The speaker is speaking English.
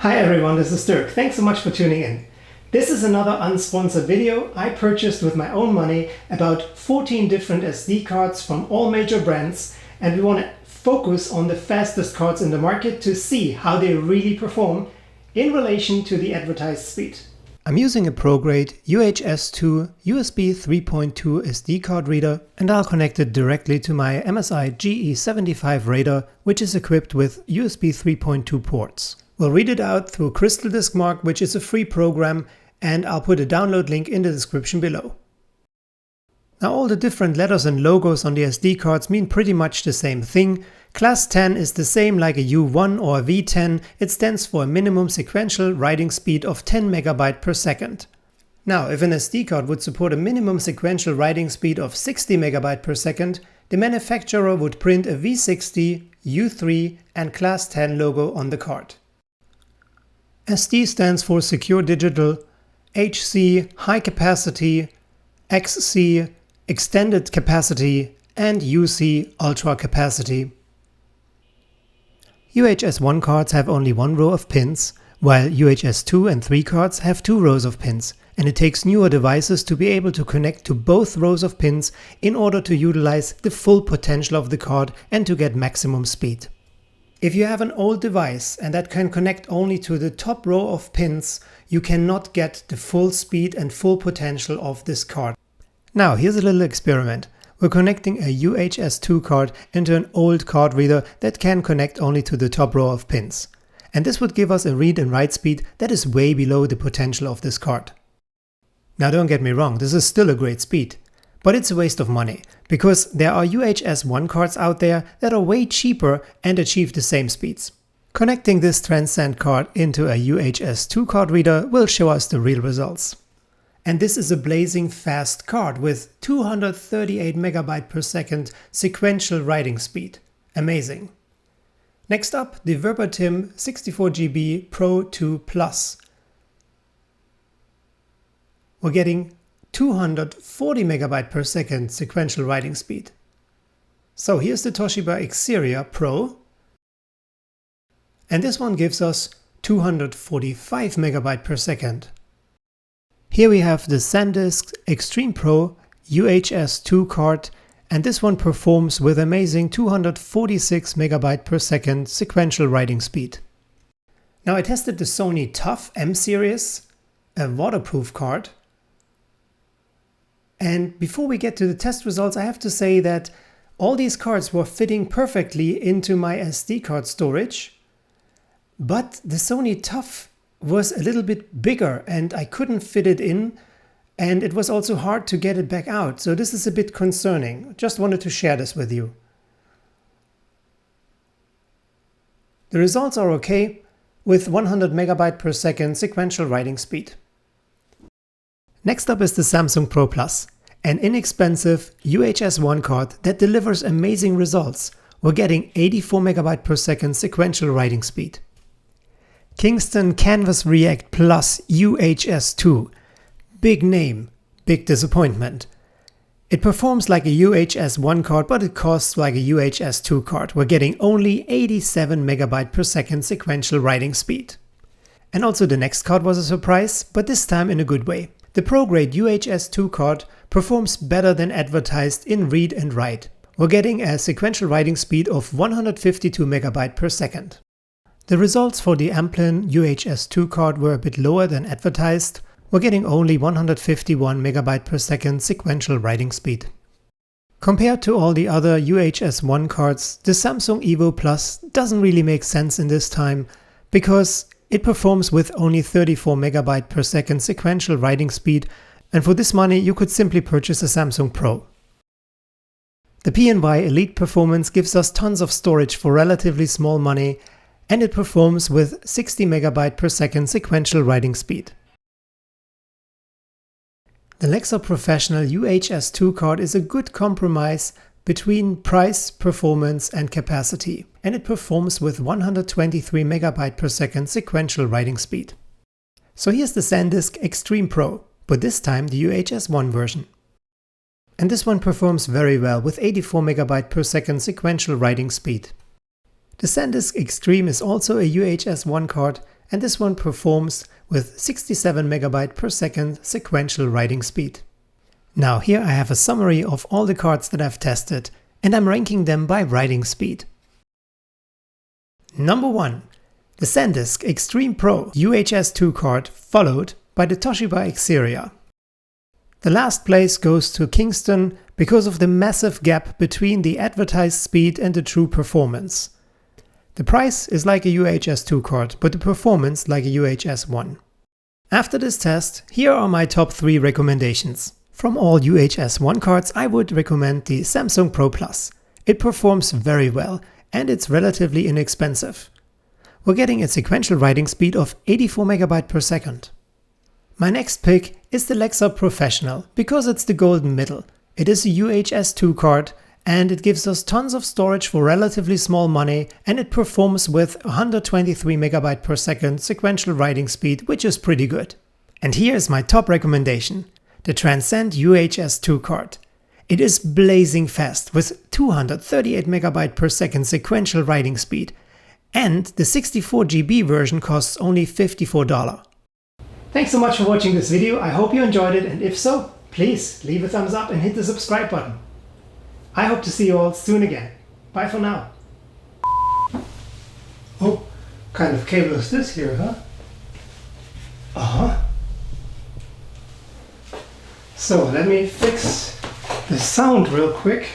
Hi everyone, this is Dirk. Thanks so much for tuning in. This is another unsponsored video I purchased with my own money, about 14 different SD cards from all major brands, and we want to focus on the fastest cards in the market to see how they really perform in relation to the advertised speed. I'm using a Prograde UHS-II USB 3.2 SD card reader, and I'll connect it directly to my MSI GE75 radar, which is equipped with USB 3.2 ports. We'll read it out through Crystal Disk Mark, which is a free program, and I'll put a download link in the description below. Now all the different letters and logos on the SD cards mean pretty much the same thing. Class 10 is the same like a U1 or a V10. It stands for a minimum sequential writing speed of 10 MB per second. Now, if an SD card would support a minimum sequential writing speed of 60 MB per second, the manufacturer would print a V60, U3 and Class 10 logo on the card. SD stands for Secure Digital, HC High Capacity, XC Extended Capacity, and UC Ultra Capacity. UHS I cards have only one row of pins, while UHS II and III cards have 2 rows of pins, and it takes newer devices to be able to connect to both rows of pins in order to utilize the full potential of the card and to get maximum speed. If you have an old device and that can connect only to the top row of pins, you cannot get the full speed and full potential of this card. Now here's a little experiment. We're connecting a UHS-II card into an old card reader that can connect only to the top row of pins. And this would give us a read and write speed that is way below the potential of this card. Now don't get me wrong, this is still a great speed. But it's a waste of money, because there are UHS I cards out there that are way cheaper and achieve the same speeds. Connecting this Transcend card into a UHS-II card reader will show us the real results. And this is a blazing fast card with 238 MB per second sequential writing speed. Amazing. Next up, the Verbatim 64GB Pro 2 Plus. We're getting 240 MB per second sequential writing speed. So here's the Toshiba EXCERIA Pro. And this one gives us 245 MB per second. Here we have the SanDisk Extreme Pro UHS-II card, and this one performs with amazing 246 MB per second sequential writing speed. Now I tested the Sony TUF M series, a waterproof card. And before we get to the test results, I have to say that all these cards were fitting perfectly into my SD card storage, but the Sony TUF was a little bit bigger and I couldn't fit it in, and it was also hard to get it back out, so this is a bit concerning. Just wanted to share this with you. The results are okay with 100 MB per second sequential writing speed. Next up is the Samsung Pro Plus, an inexpensive UHS I card that delivers amazing results. We're getting 84 MB per second sequential writing speed. Kingston Canvas React Plus UHS-II. Big name, big disappointment. It performs like a UHS I card, but it costs like a UHS-II card. We're getting only 87 MB per second sequential writing speed. And also the next card was a surprise, but this time in a good way. The Prograde UHS-II card performs better than advertised in read and write. We're getting a sequential writing speed of 152 MB per second. The results for the Amplim UHS-II card were a bit lower than advertised. We're getting only 151 MB per second sequential writing speed. Compared to all the other UHS I cards, the Samsung Evo Plus doesn't really make sense in this time, because it performs with only 34 MB per second sequential writing speed, and for this money you could simply purchase a Samsung Pro. The P&Y Elite Performance gives us tons of storage for relatively small money, and it performs with 60 MB per second sequential writing speed. The Lexar Professional UHS-II card is a good compromise between price, performance and capacity, and it performs with 123 MB per second sequential writing speed. So here's the SanDisk Extreme Pro, but this time the UHS I version. And this one performs very well with 84 MB per second sequential writing speed. The SanDisk Extreme is also a UHS I card, and this one performs with 67 megabyte per second sequential writing speed. Now here I have a summary of all the cards that I've tested, and I'm ranking them by writing speed. Number 1. The SanDisk Extreme Pro UHS-II card, followed by the Toshiba EXCERIA. The last place goes to Kingston because of the massive gap between the advertised speed and the true performance. The price is like a UHS-II card, but the performance like a UHS I. After this test, here are my top 3 recommendations. From all UHS I cards, I would recommend the Samsung Pro Plus. It performs very well and it's relatively inexpensive. We're getting a sequential writing speed of 84 megabyte per second. My next pick is the Lexar Professional because it's the golden middle. It is a UHS-II card and it gives us tons of storage for relatively small money, and it performs with 123 megabyte per second sequential writing speed, which is pretty good. And here is my top recommendation, the Transcend UHS-II card. It is blazing fast with 238 megabyte per second sequential writing speed, and the 64 GB version costs only $54. Thanks so much for watching this video. I hope you enjoyed it, and if so, please leave a thumbs up and hit the subscribe button. I hope to see you all soon again. Bye for now. Oh, kind of cable is this here, huh? Uh-huh. So let me fix the sound real quick.